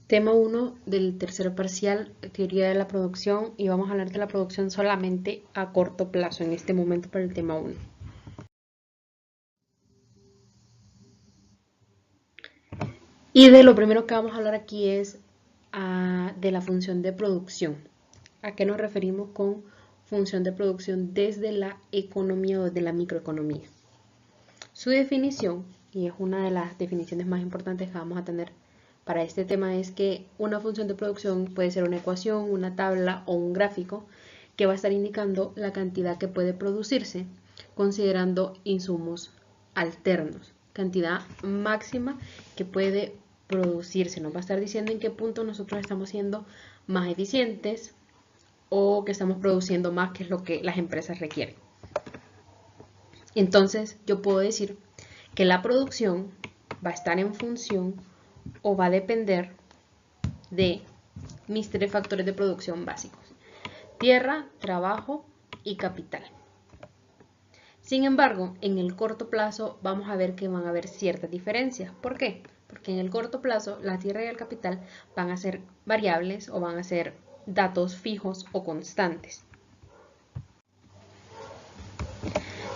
Tema 1 del tercer parcial, teoría de la producción, y vamos a hablar de la producción solamente a corto plazo en este momento para el tema 1. Y de lo primero que vamos a hablar aquí es de la función de producción. ¿A qué nos referimos con función de producción desde la economía o desde la microeconomía? Su definición, y es una de las definiciones más importantes que vamos a tener para este tema, es que una función de producción puede ser una ecuación, una tabla o un gráfico que va a estar indicando la cantidad que puede producirse considerando insumos alternos, cantidad máxima que puede producirse. Nos va a estar diciendo en qué punto nosotros estamos siendo más eficientes o que estamos produciendo más, que es lo que las empresas requieren. Entonces, yo puedo decir que la producción va a estar en función o va a depender de mis tres factores de producción básicos: tierra, trabajo y capital. Sin embargo, en el corto plazo vamos a ver que van a haber ciertas diferencias. ¿Por qué? Porque en el corto plazo la tierra y el capital van a ser variables o van a ser datos fijos o constantes.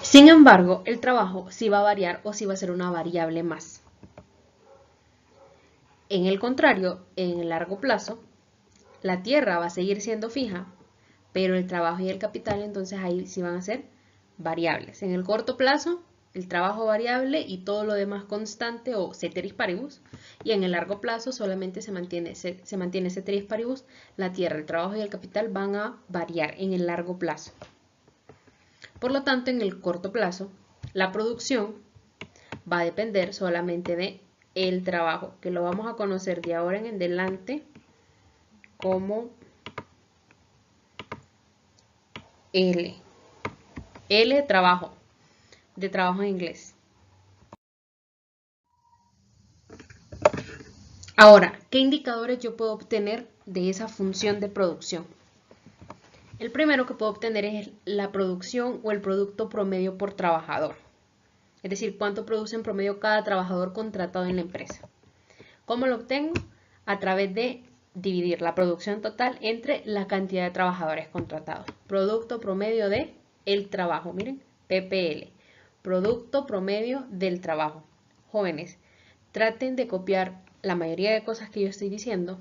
Sin embargo, el trabajo sí va a variar o sí va a ser una variable más. En el contrario, en el largo plazo, la tierra va a seguir siendo fija, pero el trabajo y el capital entonces ahí sí van a ser variables. En el corto plazo, el trabajo variable y todo lo demás constante o ceteris paribus, y en el largo plazo solamente se mantiene ceteris paribus, la tierra, el trabajo y el capital van a variar en el largo plazo. Por lo tanto, en el corto plazo, la producción va a depender solamente de el trabajo, que lo vamos a conocer de ahora en adelante como L. L, trabajo, de trabajo en inglés. Ahora, ¿qué indicadores yo puedo obtener de esa función de producción? El primero que puedo obtener es la producción o el producto promedio por trabajador. Es decir, cuánto produce en promedio cada trabajador contratado en la empresa. ¿Cómo lo obtengo? A través de dividir la producción total entre la cantidad de trabajadores contratados. Producto promedio de el trabajo. Miren, PPL. Producto promedio del trabajo. Jóvenes, traten de copiar la mayoría de cosas que yo estoy diciendo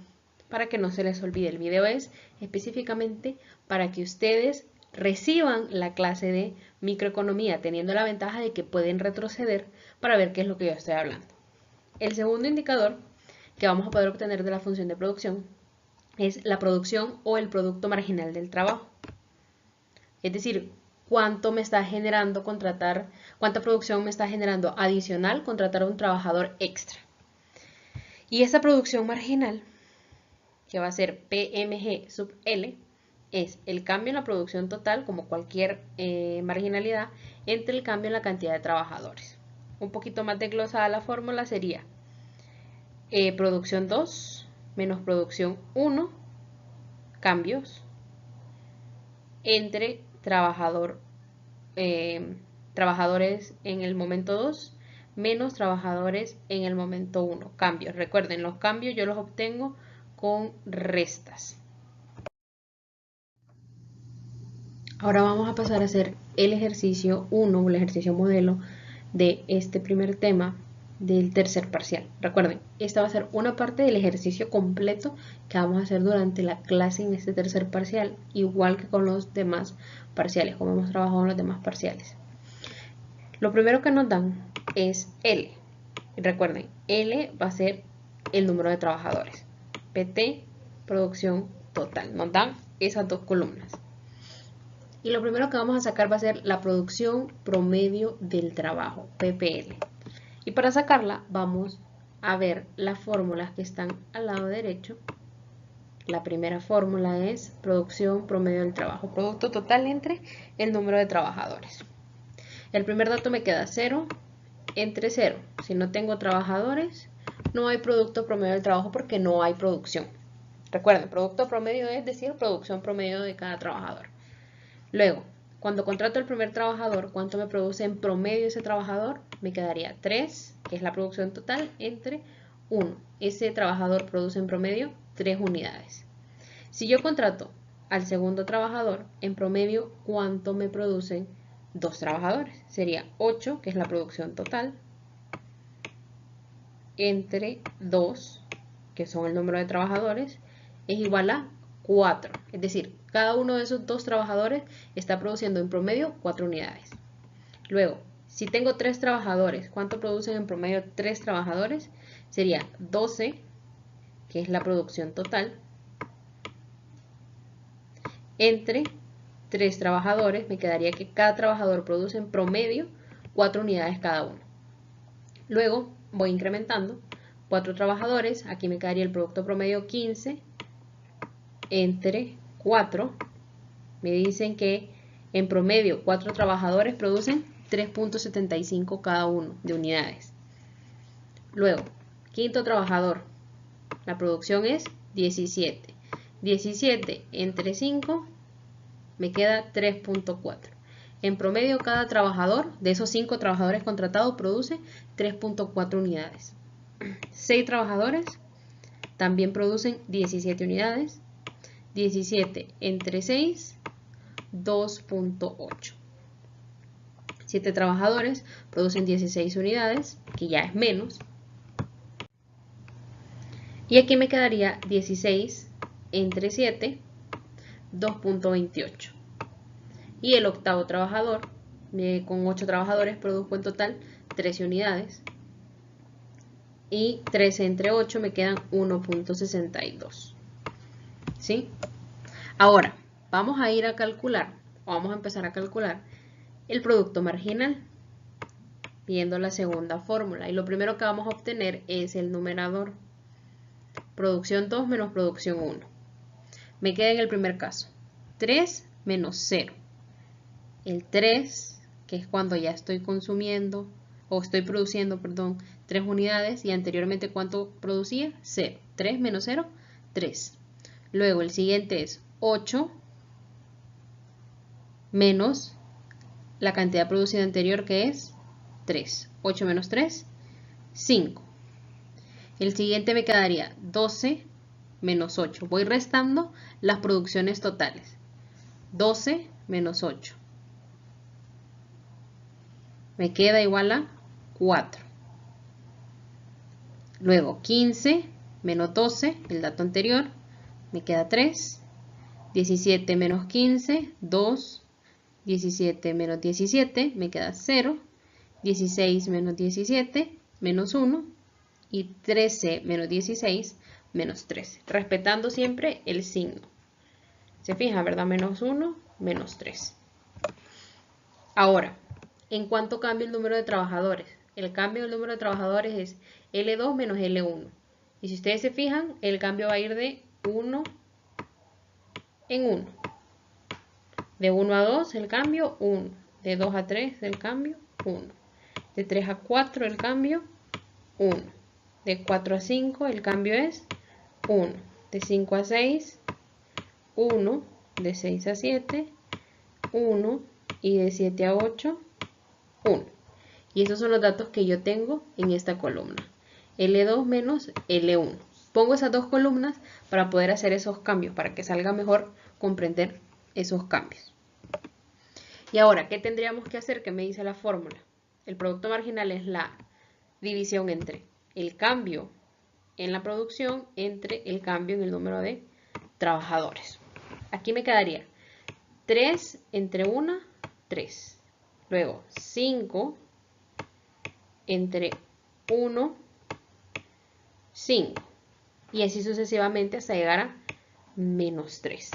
para que no se les olvide. El video es específicamente para que ustedes reciban la clase de microeconomía, teniendo la ventaja de que pueden retroceder para ver qué es lo que yo estoy hablando. El segundo indicador que vamos a poder obtener de la función de producción es la producción o el producto marginal del trabajo. Es decir, cuánto me está generando contratar, cuánta producción me está generando adicional contratar a un trabajador extra. Y esta producción marginal, que va a ser PMG sub L, es el cambio en la producción total, como cualquier marginalidad, entre el cambio en la cantidad de trabajadores. Un poquito más desglosada la fórmula sería producción 2 menos producción 1, cambios, entre trabajadores en el momento 2 menos trabajadores en el momento 1. Cambios. Recuerden, los cambios yo los obtengo con restas. Ahora vamos a pasar a hacer el ejercicio 1, el ejercicio modelo de este primer tema del tercer parcial. Recuerden, esta va a ser una parte del ejercicio completo que vamos a hacer durante la clase en este tercer parcial, igual que con los demás parciales, como hemos trabajado en los demás parciales. Lo primero que nos dan es L. Recuerden, L va a ser el número de trabajadores. PT, producción total. Nos dan esas dos columnas. Y lo primero que vamos a sacar va a ser la producción promedio del trabajo, PPL. Y para sacarla vamos a ver las fórmulas que están al lado derecho. La primera fórmula es producción promedio del trabajo, producto total entre el número de trabajadores. El primer dato me queda 0 entre 0. Si no tengo trabajadores, no hay producto promedio del trabajo porque no hay producción. Recuerden, producto promedio es decir, producción promedio de cada trabajador. Luego, cuando contrato el primer trabajador, ¿cuánto me produce en promedio ese trabajador? Me quedaría 3, que es la producción total, entre 1. Ese trabajador produce en promedio 3 unidades. Si yo contrato al segundo trabajador, en promedio, ¿cuánto me producen 2 trabajadores? Sería 8, que es la producción total, entre 2, que son el número de trabajadores, es igual a 4. Es decir, cada uno de esos 2 trabajadores está produciendo en promedio 4 unidades. Luego, si tengo 3 trabajadores, ¿cuánto producen en promedio 3 trabajadores? Sería 12, que es la producción total, entre 3 trabajadores. Me quedaría que cada trabajador produce en promedio 4 unidades cada uno. Luego voy incrementando. 4 trabajadores, aquí me quedaría el producto promedio 15 entre 4. Me dicen que en promedio 4 trabajadores producen 3.75 cada uno de unidades. Luego, quinto trabajador, la producción es 17. 17 entre 5 me queda 3.4. En promedio cada trabajador, de esos 5 trabajadores contratados, produce 3.4 unidades. 6 trabajadores también producen 17 unidades. 17 entre 6, 2.8. 7 trabajadores producen 16 unidades, que ya es menos. Y aquí me quedaría 16 entre 7, 2.28. Y el octavo trabajador, con 8 trabajadores, produjo en total 13 unidades. Y 13 entre 8 me quedan 1.62. ¿Sí? Ahora, vamos a ir a calcular, o vamos a empezar a calcular el producto marginal, viendo la segunda fórmula. Y lo primero que vamos a obtener es el numerador. Producción 2 menos producción 1. Me queda en el primer caso 3 menos 0. El 3, que es cuando ya estoy consumiendo, o estoy produciendo, perdón, 3 unidades, y anteriormente ¿cuánto producía? 0. 3 menos 0, 3. Luego el siguiente es 8 menos la cantidad producida anterior, que es 3. 8 menos 3, 5. El siguiente me quedaría 12 menos 8. Voy restando las producciones totales. 12 menos 8. Me queda igual a 4. Luego 15 menos 12, el dato anterior, me queda 3. 17 menos 15, 2. 17 menos 17, me queda 0. 16 menos 17, menos 1. Y 13 menos 16, menos 13. Respetando siempre el signo. Se fijan, ¿verdad? Menos 1, menos 3. Ahora, ¿en cuánto cambia el número de trabajadores? El cambio del número de trabajadores es L2 menos L1. Y si ustedes se fijan, el cambio va a ir de 1 en 1. De 1 a 2 el cambio 1. De 2 a 3 el cambio 1. De 3 a 4 el cambio 1. De 4 a 5 el cambio es 1. De 5 a 6, 1. De 6 a 7, 1. Y de 7 a 8, 1. Y esos son los datos que yo tengo en esta columna. L2 menos L1. Pongo esas dos columnas para poder hacer esos cambios, para que salga mejor comprender esos cambios. Y ahora, ¿qué tendríamos que hacer? ¿Qué me dice la fórmula? El producto marginal es la división entre el cambio en la producción entre el cambio en el número de trabajadores. Aquí me quedaría 3 entre 1, 3. Luego 5 entre 1, 5. Y así sucesivamente hasta llegar a menos 3.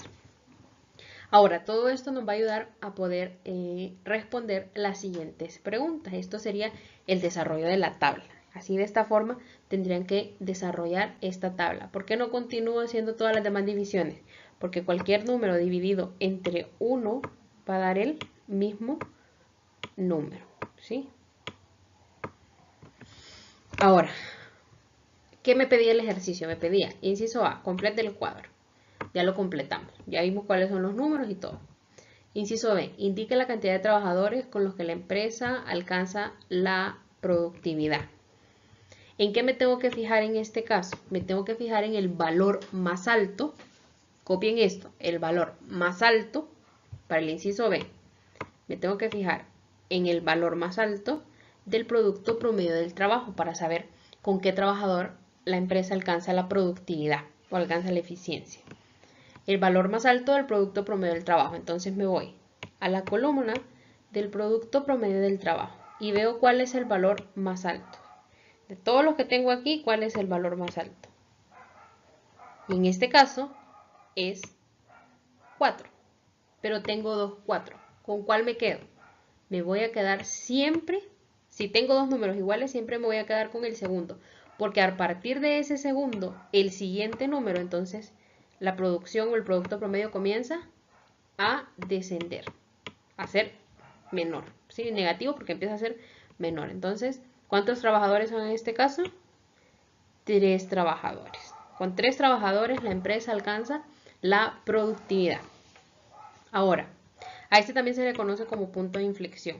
Ahora, todo esto nos va a ayudar a poder responder las siguientes preguntas. Esto sería el desarrollo de la tabla. Así, de esta forma, tendrían que desarrollar esta tabla. ¿Por qué no continúo haciendo todas las demás divisiones? Porque cualquier número dividido entre 1 va a dar el mismo número, ¿sí? Ahora, ¿qué me pedía el ejercicio? Me pedía, inciso A, complete el cuadro. Ya lo completamos. Ya vimos cuáles son los números y todo. Inciso B, indique la cantidad de trabajadores con los que la empresa alcanza la productividad. ¿En qué me tengo que fijar en este caso? Me tengo que fijar en el valor más alto. Copien esto, el valor más alto para el inciso B. Me tengo que fijar en el valor más alto del producto promedio del trabajo para saber con qué trabajador la empresa alcanza la productividad o alcanza la eficiencia. El valor más alto del producto promedio del trabajo. Entonces me voy a la columna del producto promedio del trabajo y veo cuál es el valor más alto. De todos los que tengo aquí, ¿cuál es el valor más alto? Y en este caso es 4, pero tengo dos 4. ¿Con cuál me quedo? Me voy a quedar siempre, si tengo dos números iguales, siempre me voy a quedar con el segundo, porque a partir de ese segundo, el siguiente número, entonces la producción o el producto promedio comienza a descender, a ser menor, ¿sí? Negativo porque empieza a ser menor. Entonces, ¿cuántos trabajadores son en este caso? 3 trabajadores. Con 3 trabajadores la empresa alcanza la productividad. Ahora, a este también se le conoce como punto de inflexión,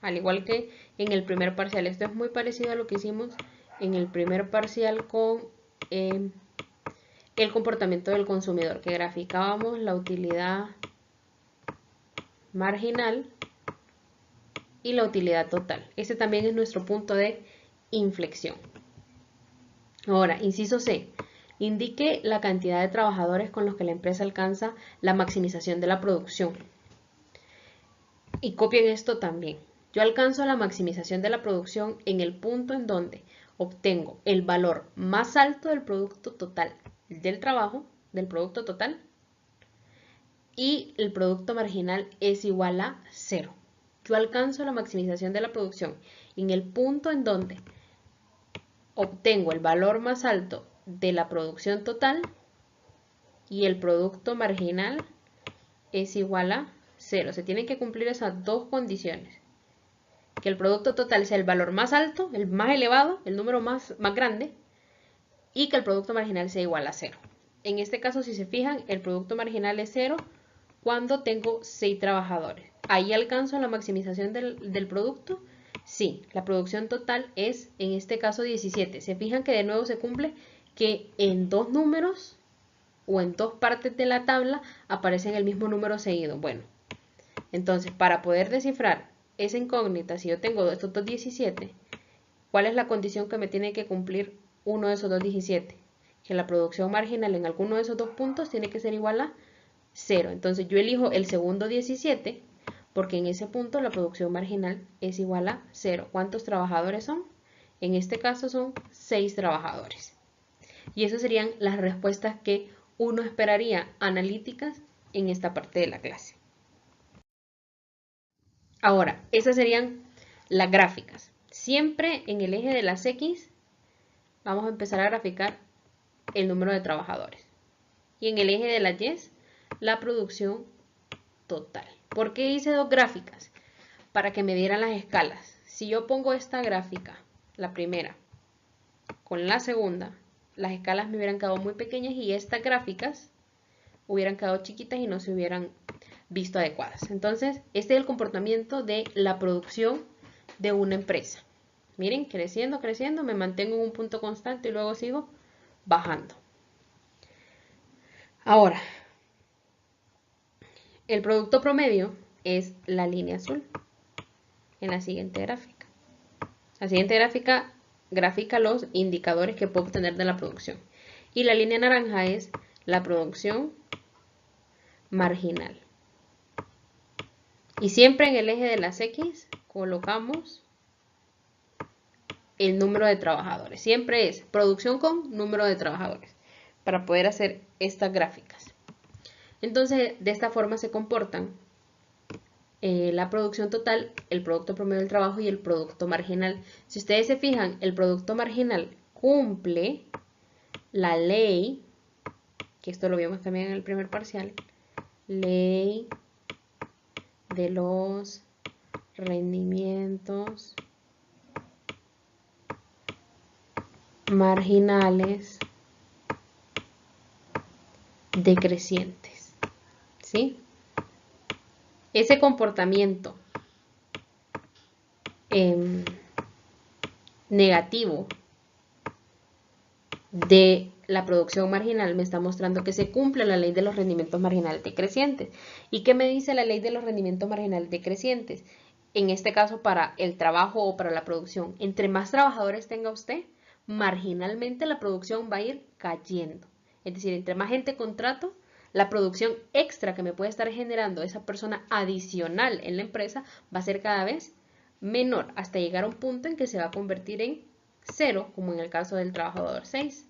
al igual que en el primer parcial. Esto es muy parecido a lo que hicimos en el primer parcial con el comportamiento del consumidor, que graficábamos la utilidad marginal y la utilidad total. Este también es nuestro punto de inflexión. Ahora, inciso C. Indique la cantidad de trabajadores con los que la empresa alcanza la maximización de la producción. Y copien esto también. Yo alcanzo la maximización de la producción en el punto en donde obtengo el valor más alto del producto total del trabajo, del producto total, y el producto marginal es igual a 0. Yo alcanzo la maximización de la producción en el punto en donde obtengo el valor más alto de la producción total y el producto marginal es igual a 0. Se tienen que cumplir esas dos condiciones. Que el producto total sea el valor más alto, el más elevado, el número más grande, y que el producto marginal sea igual a 0. En este caso, si se fijan, el producto marginal es 0 cuando tengo 6 trabajadores. ¿Ahí alcanzo la maximización del producto? Sí, la producción total es, en este caso, 17. Se fijan que de nuevo se cumple que en dos números o en dos partes de la tabla aparecen el mismo número seguido. Bueno, entonces para poder descifrar esa incógnita, si yo tengo estos dos 17, ¿cuál es la condición que me tiene que cumplir uno de esos dos 17? Que la producción marginal en alguno de esos dos puntos tiene que ser igual a 0. Entonces yo elijo el segundo 17 porque en ese punto la producción marginal es igual a 0. ¿Cuántos trabajadores son? En este caso son 6 trabajadores. Y esas serían las respuestas que uno esperaría analíticas en esta parte de la clase. Ahora, esas serían las gráficas. Siempre en el eje de las X vamos a empezar a graficar el número de trabajadores. Y en el eje de las Y, la producción total. ¿Por qué hice dos gráficas? Para que me dieran las escalas. Si yo pongo esta gráfica, la primera, con la segunda, las escalas me hubieran quedado muy pequeñas y estas gráficas hubieran quedado chiquitas y no se hubieran visto adecuadas. Entonces, este es el comportamiento de la producción de una empresa. Miren, creciendo, creciendo, me mantengo en un punto constante y luego sigo bajando. Ahora, el producto promedio es la línea azul en la siguiente gráfica. La siguiente gráfica grafica los indicadores que puedo obtener de la producción. Y la línea naranja es la producción marginal. Y siempre en el eje de las X colocamos el número de trabajadores. Siempre es producción con número de trabajadores para poder hacer estas gráficas. Entonces, de esta forma se comportan la producción total, el producto promedio del trabajo y el producto marginal. Si ustedes se fijan, el producto marginal cumple la ley, que esto lo vimos también en el primer parcial, ley de los rendimientos marginales decrecientes, ¿sí? Ese comportamiento negativo de la producción marginal me está mostrando que se cumple la ley de los rendimientos marginales decrecientes. ¿Y qué me dice la ley de los rendimientos marginales decrecientes? En este caso para el trabajo o para la producción. Entre más trabajadores tenga usted, marginalmente la producción va a ir cayendo. Es decir, entre más gente contrato, la producción extra que me puede estar generando esa persona adicional en la empresa va a ser cada vez menor hasta llegar a un punto en que se va a convertir en 0, como en el caso del trabajador 6.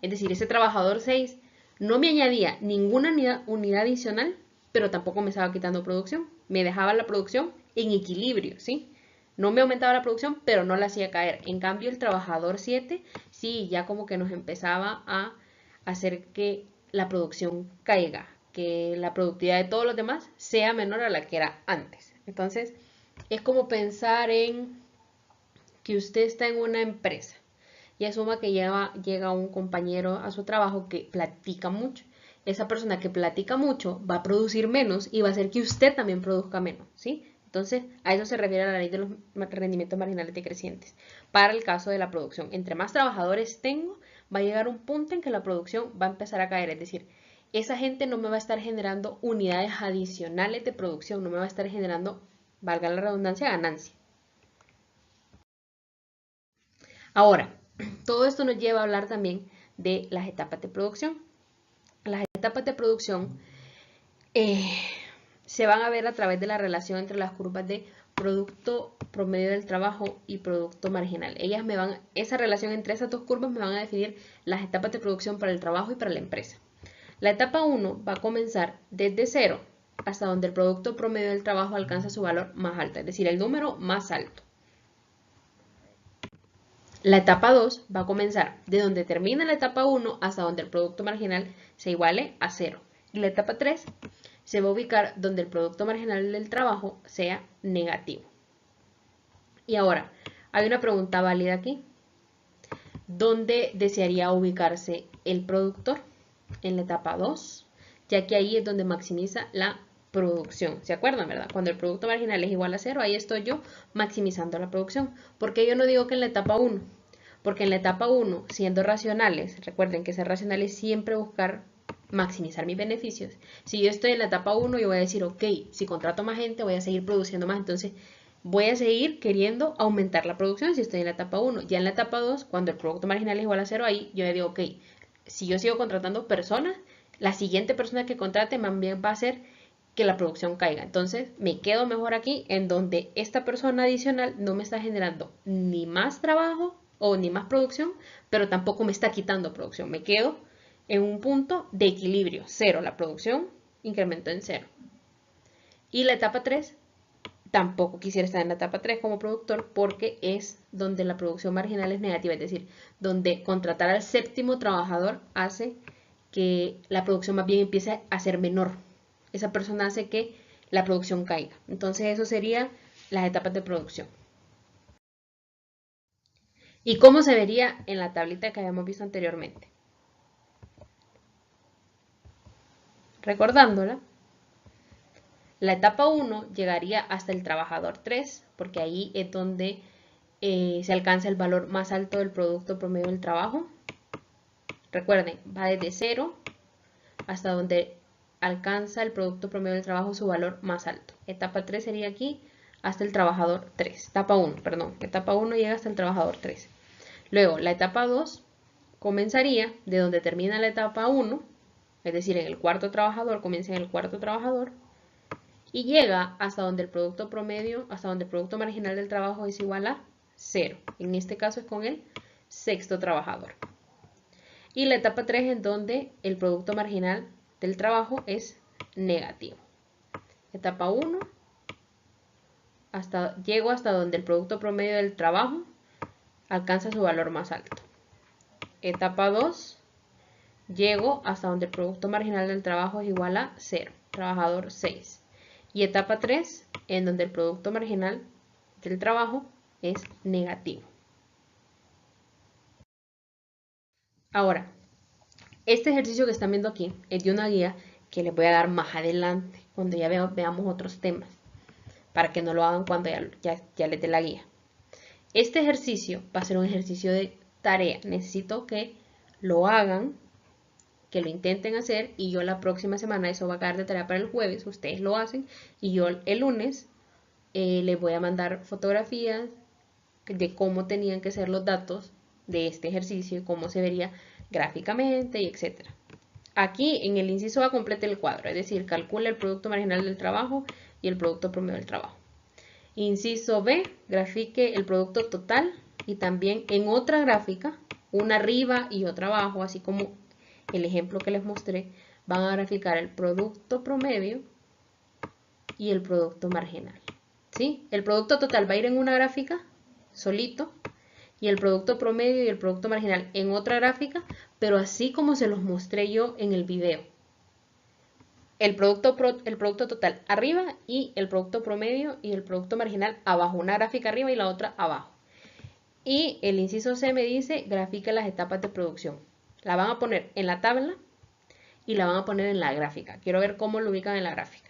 Es decir, ese trabajador 6 no me añadía ninguna unidad adicional, pero tampoco me estaba quitando producción. Me dejaba la producción en equilibrio, ¿sí? No me aumentaba la producción, pero no la hacía caer. En cambio, el trabajador 7, sí, ya como que nos empezaba a hacer que la producción caiga, que la productividad de todos los demás sea menor a la que era antes. Entonces, es como pensar en que usted está en una empresa y asuma que llega un compañero a su trabajo que platica mucho. Esa persona que platica mucho va a producir menos y va a hacer que usted también produzca menos, ¿sí? Entonces, a eso se refiere la ley de los rendimientos marginales decrecientes. Para el caso de la producción, entre más trabajadores tengo, va a llegar un punto en que la producción va a empezar a caer. Es decir, esa gente no me va a estar generando unidades adicionales de producción, no me va a estar generando, valga la redundancia, ganancia. Ahora, todo esto nos lleva a hablar también de las etapas de producción. Las etapas de producción se van a ver a través de la relación entre las curvas de producto promedio del trabajo y producto marginal. Esa relación entre esas dos curvas me van a definir las etapas de producción para el trabajo y para la empresa. La etapa 1 va a comenzar desde 0 hasta donde el producto promedio del trabajo alcanza su valor más alto, es decir, el número más alto. La etapa 2 va a comenzar de donde termina la etapa 1 hasta donde el producto marginal se iguale a 0. Y la etapa 3 se va a ubicar donde el producto marginal del trabajo sea negativo. Y ahora, hay una pregunta válida aquí. ¿Dónde desearía ubicarse el productor? En la etapa 2, ya que ahí es donde maximiza la producción. ¿Se acuerdan, verdad? Cuando el producto marginal es igual a 0, ahí estoy yo maximizando la producción. ¿Por qué yo no digo que en la etapa 1? Porque en la etapa 1, siendo racionales, recuerden que ser racionales es siempre buscar maximizar mis beneficios. Si yo estoy en la etapa 1, yo voy a decir, ok, si contrato más gente, voy a seguir produciendo más, entonces voy a seguir queriendo aumentar la producción si estoy en la etapa 1. Ya en la etapa 2, cuando el producto marginal es igual a 0, ahí yo le digo, ok, si yo sigo contratando personas, la siguiente persona que contrate también va a hacer que la producción caiga. Entonces me quedo mejor aquí en donde esta persona adicional no me está generando ni más trabajo o ni más producción, pero tampoco me está quitando producción. Me quedo en un punto de equilibrio, 0. La producción incrementó en 0. Y la etapa 3, tampoco quisiera estar en la etapa 3 como productor porque es donde la producción marginal es negativa, es decir, donde contratar al séptimo trabajador hace que la producción más bien empiece a ser menor. Esa persona hace que la producción caiga. Entonces eso sería las etapas de producción. ¿Y cómo se vería en la tablita que habíamos visto anteriormente? Recordándola, la etapa 1 llegaría hasta el trabajador 3, porque ahí es donde se alcanza el valor más alto del producto promedio del trabajo. Recuerden, va desde 0 hasta donde alcanza el producto promedio del trabajo su valor más alto. Etapa 3 sería aquí hasta el trabajador 3. Etapa 1, perdón. Etapa 1 llega hasta el trabajador 3. Luego, la etapa 2 comenzaría de donde termina la etapa 1, es decir, en el cuarto trabajador, comienza en el cuarto trabajador, y llega hasta donde el producto promedio, hasta donde el producto marginal del trabajo es igual a 0. En este caso es con el sexto trabajador. Y la etapa 3 en donde el producto marginal del trabajo es negativo. Etapa 1, llego hasta donde el producto promedio del trabajo alcanza su valor más alto. Etapa 2, llego hasta donde el producto marginal del trabajo es igual a 0, trabajador 6. Y etapa 3, en donde el producto marginal del trabajo es negativo. Ahora, este ejercicio que están viendo aquí es de una guía que les voy a dar más adelante, cuando ya veamos otros temas, para que no lo hagan cuando ya les dé la guía. Este ejercicio va a ser un ejercicio de tarea. Necesito que lo hagan, que lo intenten hacer, y yo la próxima semana, eso va a quedar de tarea para el jueves, ustedes lo hacen, y yo el lunes les voy a mandar fotografías de cómo tenían que ser los datos de este ejercicio y cómo se vería gráficamente y etcétera. Aquí en el inciso A complete el cuadro, es decir, calcula el producto marginal del trabajo y el producto promedio del trabajo. Inciso B, grafique el producto total y también en otra gráfica, una arriba y otra abajo, así como el ejemplo que les mostré, van a graficar el producto promedio y el producto marginal. ¿Sí? El producto total va a ir en una gráfica solito y el producto promedio y el producto marginal en otra gráfica, pero así como se los mostré yo en el video. El producto total arriba y el producto promedio y el producto marginal abajo, una gráfica arriba y la otra abajo. Y el inciso C me dice, grafica las etapas de producción. La van a poner en la tabla y la van a poner en la gráfica. Quiero ver cómo lo ubican en la gráfica.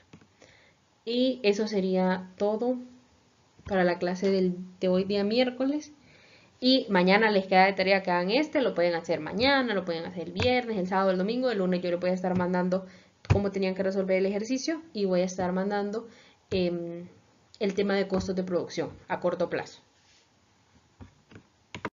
Y eso sería todo para la clase de hoy día miércoles. Y mañana les queda de tarea que hagan lo pueden hacer mañana, lo pueden hacer el viernes, el sábado, el domingo. El lunes yo les voy a estar mandando cómo tenían que resolver el ejercicio y voy a estar mandando el tema de costos de producción a corto plazo.